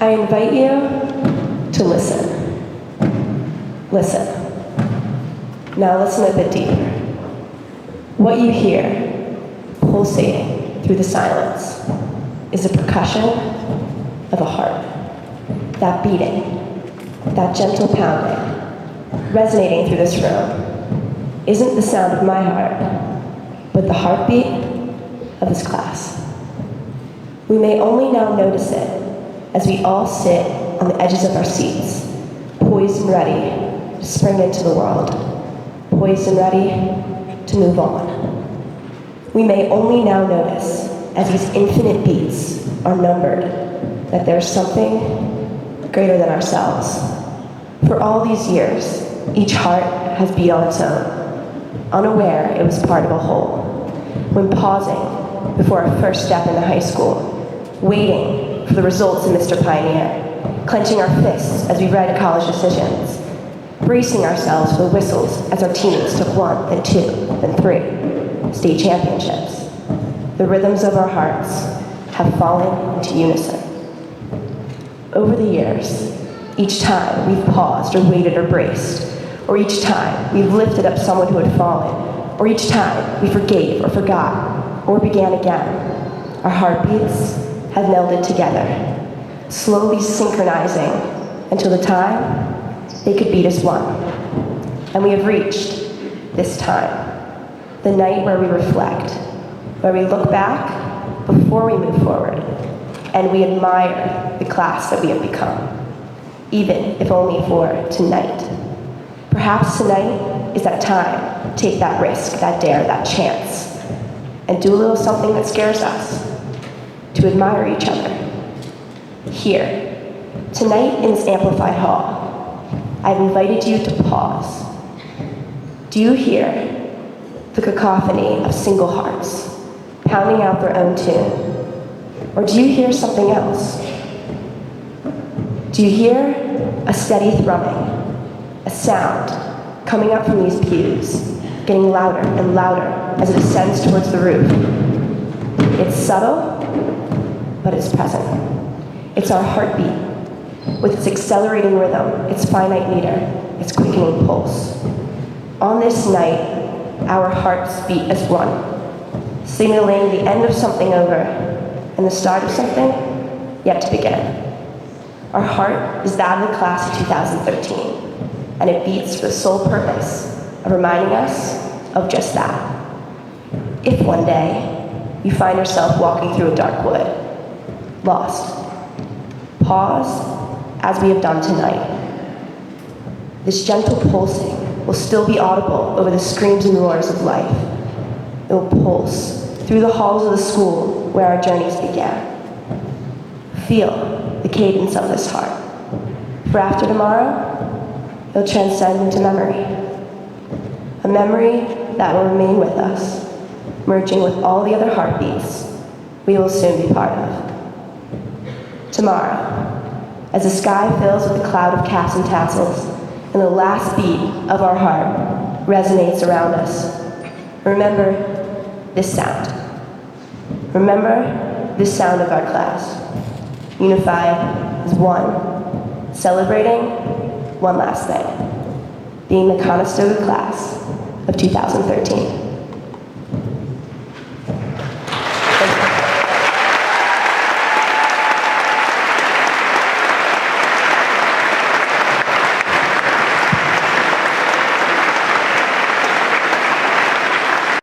I invite you to listen. Listen. Now listen a bit deeper. What you hear pulsating through the silence is the percussion of a heart. That beating, that gentle pounding, resonating through this room, isn't the sound of my heart, but the heartbeat of this class. We may only now notice it as we all sit on the edges of our seats, poised and ready to spring into the world, poised and ready to move on. We may only now notice, as these infinite beats are numbered, that there's something greater than ourselves. For all these years, each heart has beat on its own, unaware it was part of a whole. When pausing before our first step into high school, waiting for the results in Mr. Pioneer, clenching our fists as we read college decisions, bracing ourselves for the whistles as our teams took 1, then 2, then 3 state championships. The rhythms of our hearts have fallen into unison. Over the years, each time we've paused or waited or braced, or each time we've lifted up someone who had fallen, or each time we forgave or forgot or began again, our heartbeats have melded together, slowly synchronizing until the time they could beat as one. And we have reached this time, the night where we reflect, where we look back before we move forward, and we admire the class that we have become, even if only for tonight. Perhaps tonight is that time to take that risk, that dare, that chance, and do a little something that scares us, to admire each other. Here, tonight in this amplified hall, I've invited you to pause. Do you hear the cacophony of single hearts pounding out their own tune? Or do you hear something else? Do you hear a steady thrumming, a sound coming up from these pews, getting louder and louder as it ascends towards the roof? It's subtle, but it's present. It's our heartbeat, with its accelerating rhythm, its finite meter, its quickening pulse. On this night, our hearts beat as one, signaling the end of something over and the start of something yet to begin. Our heart is that of the class of 2013, and it beats for the sole purpose of reminding us of just that. If one day you find yourself walking through a dark wood, lost, pause as we have done tonight. This gentle pulsing will still be audible over the screams and roars of life. It will pulse through the halls of the school where our journeys began. Feel the cadence of this heart. For after tomorrow, it'll transcend into memory. A memory that will remain with us, merging with all the other heartbeats we will soon be part of. Tomorrow, as the sky fills with a cloud of caps and tassels, and the last beat of our heart resonates around us, remember this sound. Remember this sound of our class, unified as one, celebrating one last thing, being the Conestoga class of 2013.